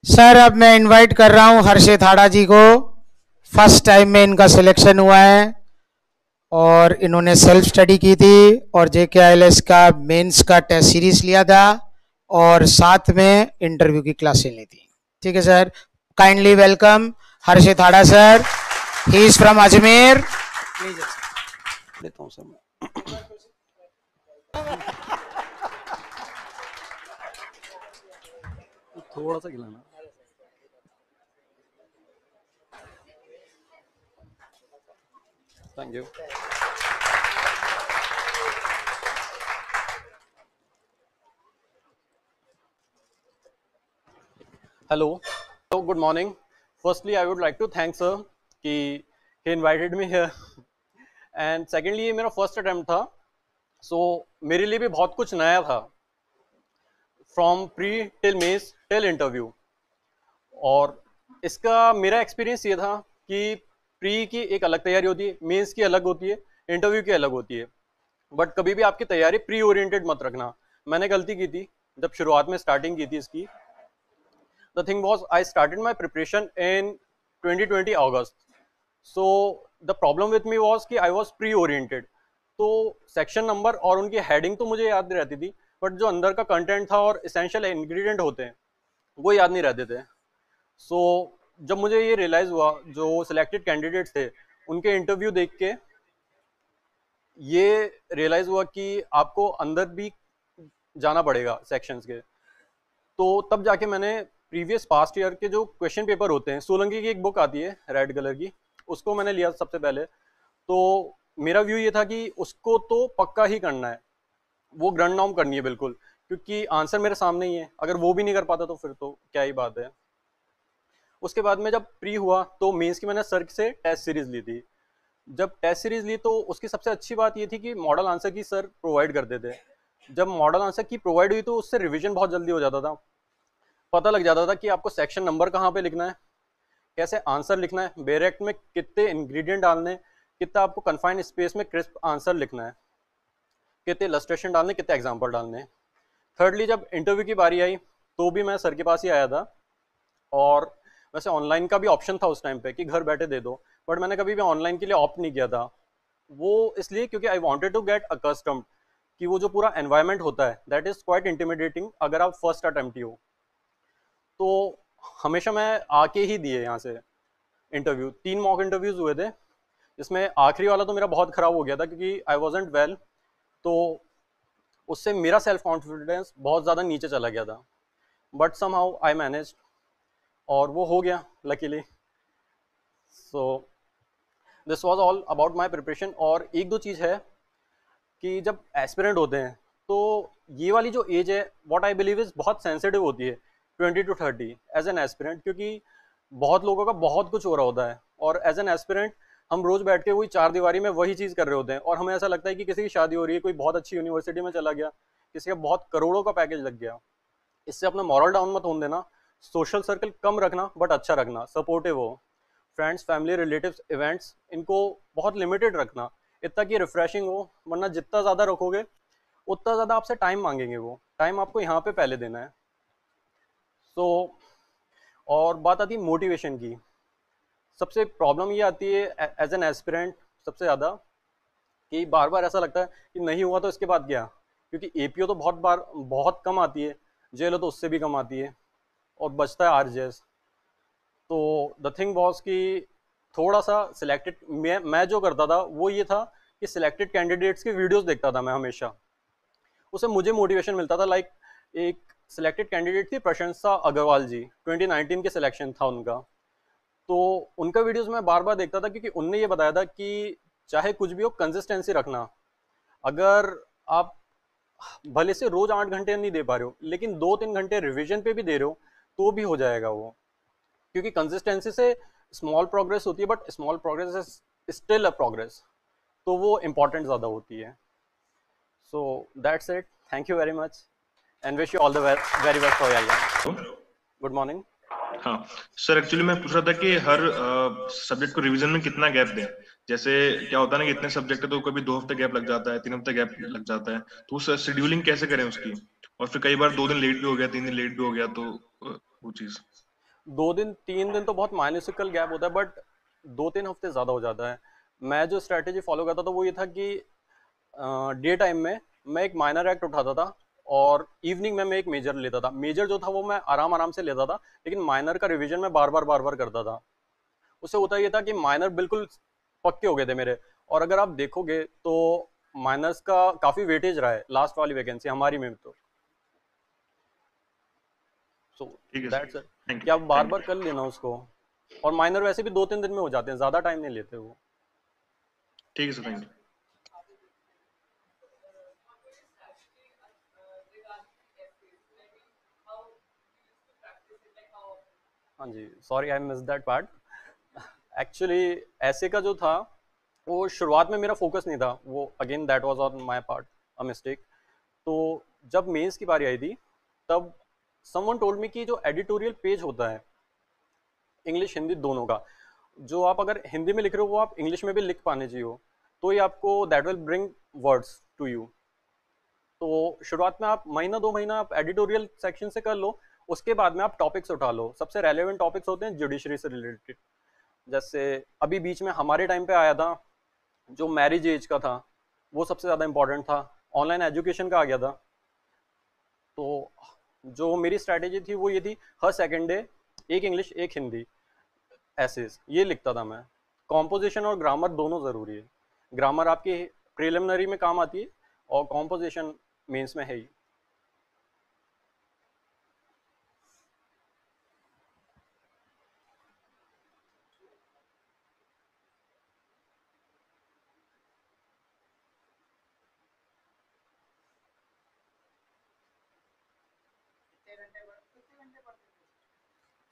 Sir अब मैं invite कर रहा हूं हर्षित हाड़ा जी को। फर्स्ट टाइम में इनका सिलेक्शन हुआ है और इन्होंने सेल्फ स्टडी की थी और JKILS का मेंस का टेस्ट सीरीज लिया था और साथ में इंटरव्यू की क्लासें ली थी। ठीक है sir, kindly welcome Harshit Hada sir. He is from Ajmer. लेता हूँ सर मैं। थोड़ा सा खिलाना। Thank you. Hello, good morning. Firstly I would like to thank sir कि he invited me here and secondly ये मेरा फर्स्ट अटेम्प्ट था, सो मेरे लिए भी बहुत कुछ नया था, from pre till mains till interview. और इसका मेरा एक्सपीरियंस ये था कि प्री की एक अलग तैयारी होती है, मेंस की अलग होती है, इंटरव्यू की अलग होती है, बट कभी भी आपकी तैयारी प्री ओरिएंटेड मत रखना। मैंने गलती की थी जब शुरुआत में स्टार्टिंग की थी इसकी। The thing was I started my preparation in 2020 August, so the problem with me was कि आई वाज प्री ओरिएंटेड, तो सेक्शन नंबर और उनकी हेडिंग तो मुझे याद रहती थी, बट जो अंदर का कंटेंट था और इसेंशियल इंग्रेडिएंट होते हैं वो याद नहीं रहते थे। सो जब मुझे ये रियलाइज हुआ, जो सिलेक्टेड कैंडिडेट्स थे उनके इंटरव्यू देख के ये रियलाइज हुआ कि आपको अंदर भी जाना पड़ेगा सेक्शंस के। तो तब जाके मैंने प्रीवियस पास्ट ईयर के जो क्वेश्चन पेपर होते हैं, सोलंकी की एक बुक आती है रेड कलर की, उसको मैंने लिया सबसे पहले। तो मेरा व्यू ये था कि उसको तो पक्का ही करना है, वो ग्रैंड नॉर्म करनी है बिल्कुल, क्योंकि आंसर मेरे सामने ही है। अगर वो भी नहीं कर पाता तो फिर तो क्या ही बात है। उसके बाद में जब प्री हुआ तो मेंस की मैंने सर से टेस्ट सीरीज ली थी। जब टेस्ट सीरीज ली तो उसकी सबसे अच्छी बात ये थी कि मॉडल आंसर की सर प्रोवाइड करते थे। जब मॉडल आंसर की प्रोवाइड हुई तो उससे रिवीजन बहुत जल्दी हो जाता था, पता लग जाता था कि आपको सेक्शन नंबर कहाँ पे लिखना है, कैसे आंसर लिखना है, बेरेक्ट में कितने इंग्रेडिएंट डालने हैं, कितना आपको कन्फाइंड स्पेस में क्रिस्प आंसर लिखना है, कितने इलस्ट्रेशन डालने, कितने एग्जाम्पल डालने हैं। थर्डली जब इंटरव्यू की बारी आई तो भी मैं सर के पास ही आया था, और वैसे ऑनलाइन का भी ऑप्शन था उस टाइम पे कि घर बैठे दे दो, बट मैंने कभी भी ऑनलाइन के लिए ऑप्ट नहीं किया था। वो इसलिए क्योंकि I wanted to get accustomed कि वो जो पूरा एनवायरनमेंट होता है दैट इज क्वाइट इंटिमिडेटिंग अगर आप फर्स्ट अटेम्प्ट ही हो। तो हमेशा मैं आके ही दिए यहाँ से इंटरव्यू। 3 मॉक इंटरव्यूज हुए थे, जिसमें आखिरी वाला तो मेरा बहुत खराब हो गया था क्योंकि आई वॉजेंट वेल, तो उससे मेरा सेल्फ कॉन्फिडेंस बहुत ज़्यादा नीचे चला गया था, but somehow I manage और वो हो गया luckily. So this was all about my preparation. और एक दो चीज़ है कि जब एस्पिरेंट होते हैं तो ये वाली जो एज है व्हाट आई बिलीव इज बहुत सेंसिटिव होती है, 20 to 30 एज एन एस्पिरेंट, क्योंकि बहुत लोगों का बहुत कुछ हो रहा होता है, और एज एन एस्पिरेंट हम रोज बैठ के वही 4 दीवारी में वही चीज़ कर रहे होते हैं, और हमें ऐसा लगता है कि किसी की शादी हो रही है, कोई बहुत अच्छी यूनिवर्सिटी में चला गया, किसी का बहुत करोड़ों का पैकेज लग गया। इससे अपना मॉरल डाउन मत होने देना। सोशल सर्कल कम रखना बट अच्छा रखना, सपोर्टिव हो। फ्रेंड्स, फैमिली, रिलेटिव्स, इवेंट्स, इनको बहुत लिमिटेड रखना, इतना कि रिफ्रेशिंग हो, वरना जितना ज़्यादा रखोगे उतना ज़्यादा आपसे टाइम मांगेंगे। वो टाइम आपको यहाँ पे पहले देना है। सो और बात आती है मोटिवेशन की। सबसे प्रॉब्लम ये आती है एज एन एस्पिरेंट सबसे ज़्यादा, कि बार बार ऐसा लगता है कि नहीं हुआ तो इसके बाद क्या, क्योंकि एपीओ तो बहुत कम आती है, जेलो तो उससे भी कम आती है, और बचता है आरजेएस। तो द थिंग वॉज कि थोड़ा सा सिलेक्टेड, मैं जो करता था वो ये था कि सिलेक्टेड कैंडिडेट्स की वीडियोस देखता था मैं हमेशा, उससे मुझे मोटिवेशन मिलता था। लाइक एक सिलेक्टेड कैंडिडेट थी प्रशंसा अग्रवाल जी, 2019 के सिलेक्शन था उनका, तो उनका वीडियोस मैं बार बार देखता था, क्योंकि उनने ये बताया था कि चाहे कुछ भी हो कंसिस्टेंसी रखना। अगर आप भले से रोज 8 घंटे नहीं दे पा रहे हो, लेकिन 2-3 घंटे रिवीजन पे भी दे रहे हो तो भी हो जाएगा वो, क्योंकि कंसिस्टेंसी से स्मॉल प्रोग्रेस होती है, but small progress is still a progress, तो वो इम्पोर्टेंट ज़्यादा होती है। So that's it, thank you very much and wish you all the very best for your exam. Good morning. हाँ सर, एक्चुअली मैं पूछ रहा था कि हर सब्जेक्ट को रिवीजन में कितना गैप दें। जैसे क्या होता है ना कि इतने सब्जेक्ट है तो कभी 2 हफ्ते गैप लग जाता है, 3 हफ्ते गैप लग जाता है, तो उस शेड्यूलिंग कैसे करें उसकी। और फिर कई बार 2 दिन लेट भी हो गया, 3 दिन लेट भी हो गया, तो वो चीज। 2 दिन 3 दिन तो बहुत माइन्यूसिकल गैप होता है, बट 2 3 हफ्ते ज़्यादा हो जाता है। मैं जो स्ट्रैटेजी फॉलो करता था वो ये था कि डे टाइम में मैं एक माइनर एक्ट उठाता था और इवनिंग में मैं एक मेजर लेता था। मेजर जो था वो मैं आराम आराम से लेता था, लेकिन माइनर का रिवीजन मैं बार बार करता था। उससे होता ये था कि माइनर बिल्कुल पक्के हो गए थे मेरे। और अगर आप देखोगे तो माइनर्स का काफ़ी वेटेज रहा है लास्ट वाली वैकेंसी हमारी में तो। सो ठीक है सर, दैट्स इट थैंक कि यू, आप बार थैंक बार यू। कर लेना उसको। और माइनर वैसे भी 2 3 दिन में हो जाते हैं, ज़्यादा टाइम नहीं लेते वो। ठीक है सर, थैंक यू। हाँ जी, sorry I miss that part. Actually ऐसे का जो था वो शुरुआत में मेरा फोकस नहीं था, वो again that was on my part, a mistake. तो जब मेंस की बारी आई थी तब समवन टोल्ड मी कि जो एडिटोरियल पेज होता है इंग्लिश हिंदी दोनों का, जो आप अगर हिंदी में लिख रहे हो वो आप इंग्लिश में भी लिख पाने चाहिए हो, तो ये आपको that will bring words to you. तो शुरुआत में आप महीना 2 महीना आप एडिटोरियल सेक्शन से कर लो, उसके बाद में आप टॉपिक्स उठा लो। सबसे रेलेवेंट टॉपिक्स होते हैं जुडिशरी से रिलेटेड। जैसे अभी बीच में हमारे टाइम पे आया था जो मैरिज एज का था, वो सबसे ज़्यादा इंपॉर्टेंट था। ऑनलाइन एजुकेशन का आ गया था। तो जो मेरी स्ट्रैटेजी थी वो ये थी, हर सेकेंड डे एक इंग्लिश एक हिंदी ऐसे ये लिखता था मैं। कॉम्पोजिशन और ग्रामर दोनों ज़रूरी है। ग्रामर आपकी प्रिलिमिनरी में काम आती है और कॉम्पोजिशन मेंस में है ही।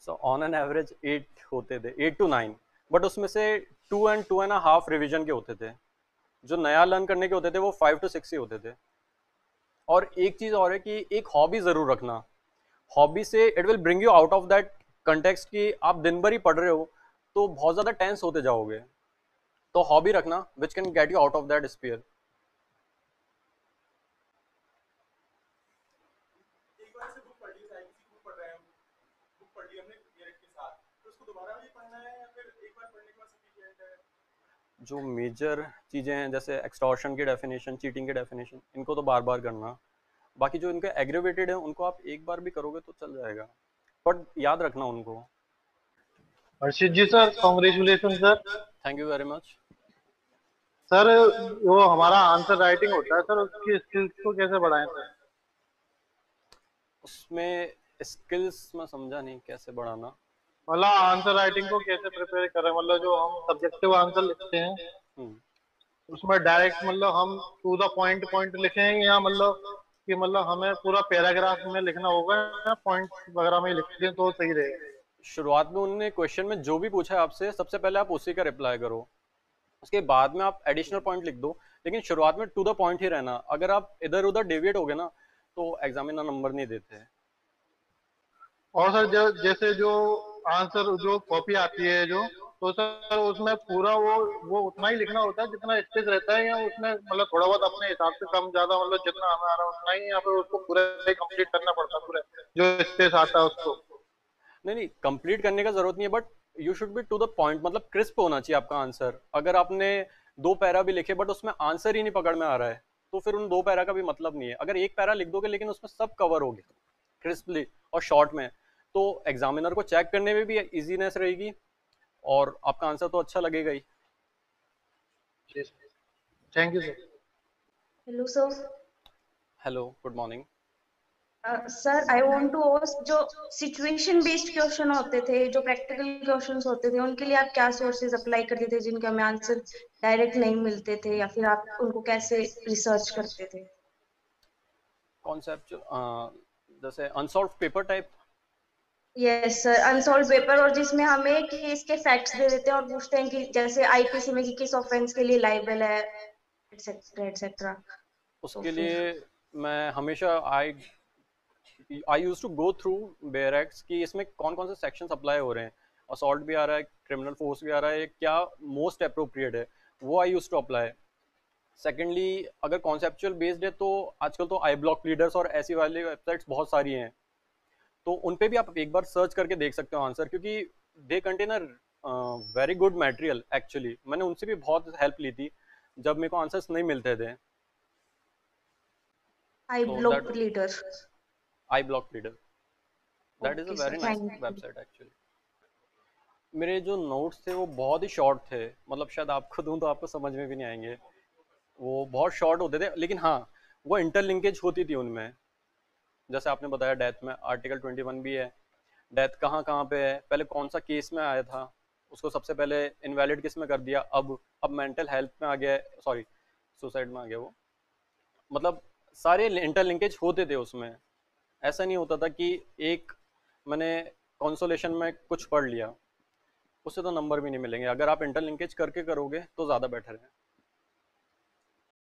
सो ऑन एन एवरेज 8 होते थे, 8 to 9, बट उसमें से 2 and 2.5 रिवीजन के होते थे। जो नया लर्न करने के होते थे वो 5 to 6 ही होते थे। और एक चीज़ और है कि एक हॉबी ज़रूर रखना। हॉबी से it will bring you out of that context कि आप दिन भर ही पढ़ रहे हो तो बहुत ज़्यादा टेंस होते जाओगे। तो हॉबी रखना which can get you out of that sphere. एक बार से बुक पढ़ ली, साइंस की बुक पढ़ रहे हैं हम, बुक पढ़ ली हमने मेरिट के साथ, तो उसको दोबारा भी पढ़ना है या फिर एक बार पढ़ने के बाद सफिशिएंट है? जो मेजर चीज़ें हैं जैसे एक्सटॉर्शन की डेफिनेशन, चीटिंग की डेफिनेशन, इनको तो बार बार करना। बाकी जो इनके एग्रेवेटेड है उनको आप एक बार भी करोगे तो चल जाएगा, बट याद रखना उनको। Harshit ji sir, congratulation sir. Thank you very much. Sir, वो हमारा आंसर राइटिंग होता है सर, उसकी स्किल्स को कैसे बढ़ाएं सर? उसमें स्किल्स मैं समझा नहीं, कैसे बढ़ाना? मतलब आंसर राइटिंग को कैसे प्रिपेयर करें, मतलब जो हम सब्जेक्टिव आंसर लिखते हैं हम्म। उसमें डायरेक्ट मतलब हम टू द पॉइंट पॉइंट लिखेंगे, या मतलब कि मतलब हमें पूरा पैराग्राफ में लिखना होगा, या पॉइंट वगैरह में लिख दें तो सही रहेगा? शुरुआत में उन्होंने क्वेश्चन में जो भी पूछा है आपसे, सबसे पहले आप उसी का रिप्लाई करो, उसके बाद में आप एडिशनल पॉइंट लिख दो। लेकिन शुरुआत में टू द पॉइंट ही रहना। अगर आप इधर उधर डेविएट हो गए ना तो एग्जामिनर नंबर नहीं देते। और सर जैसे जो आंसर जो कॉपी आती है जो, तो सर उसमें पूरा वो उतना ही लिखना होता है जितना स्पेस रहता है, या उसमें मतलब थोड़ा बहुत अपने हिसाब से कम ज्यादा, मतलब जितना हमें आ रहा है उतना ही, या फिर उसको पूरा ही कंप्लीट करना पड़ता है पूरा जो स्पेस आता है उसको? नहीं नहीं, कंप्लीट करने का जरूरत नहीं है, but you should be to the point, मतलब क्रिस्प होना चाहिए आपका आंसर। अगर आपने 2 पैरा भी लिखे बट उसमें आंसर ही नहीं पकड़ में आ रहा है तो फिर उन 2 पैरा का भी मतलब नहीं है। अगर 1 पैरा लिख दोगे लेकिन उसमें सब कवर हो गया क्रिस्पली और शॉर्ट में, तो एग्जामिनर को चेक करने में भी इजीनेस रहेगी और आपका आंसर तो अच्छा लगेगा ही। Thank you sir. Hello sir. Hello, good morning. Sir I want to ask, जो सिचुएशन बेस्ड क्वेश्चन होते थे, जो प्रैक्टिकल क्वेश्चंस होते थे, उनके लिए आप क्या सोर्सेज अप्लाई करते थे जिनके हमें आंसर डायरेक्ट नहीं मिलते थे, या फिर आप उनको कैसे रिसर्च करते थे? कॉन्सेप्ट जैसे unsolved paper type. Yes sir, unsolved paper, और जिसमें हमें केस के फैक्ट्स दे देते हैं और पूछते हैं कि जैसे आईपीसी में कि किस ऑफेंस के लिए लाइबल है, एटसेट्रा एटसेट्रा। तो उसके फिर लिए मैं हमेशा I use to go through bare acts कि इसमें कौन कौन से सेक्शंस अप्लाई हो रहे हैं। असॉल्ट भी आ रहा है, क्रिमिनल फोर्स भी आ रहा है, क्या मोस्ट अप्रोप्रिएट है वो आई यूज टू अप्लाई। सेकेंडली, अगर कॉन्सेप्चुअल बेस्ड है तो आजकल तो आई ब्लॉक लीडर्स और ऐसी वाली वेबसाइट्स बहुत सारी हैं, तो उन पे भी आप एक बार सर्च करके देख सकते हो आंसर, क्योंकि they contain a very good material actually. मैंने उनसे भी बहुत हेल्प ली थी जब मेरे को आंसर्स नहीं मिलते थे। आई So block that leader. iBlock Reader, that is a okay very sir, nice thank you. website actually। मेरे जो नोट्स थे वो बहुत ही शॉर्ट थे, मतलब शायद आपको दूं तो आपको समझ में भी नहीं आएंगे, वो बहुत शॉर्ट होते थे, लेकिन हाँ वो इंटरलिंकेज होती थी उनमें। जैसे आपने बताया डेथ में आर्टिकल 21 भी है, डेथ कहाँ कहाँ पे है, पहले कौन सा केस में आया था, उसको सबसे पहले इनवैलिड किस में कर दिया, अब मेंटल हेल्थ में आ गया, सॉरी सुसाइड में आ गया वो। मतलब सारे इंटरलिंकेज होते थे उसमें। ऐसा नहीं होता था कि एक मैंने कंसोलेशन में कुछ पढ़ लिया, उससे तो नंबर भी नहीं मिलेंगे। अगर आप इंटरलिंकेज करके करोगे तो ज़्यादा बेटर है।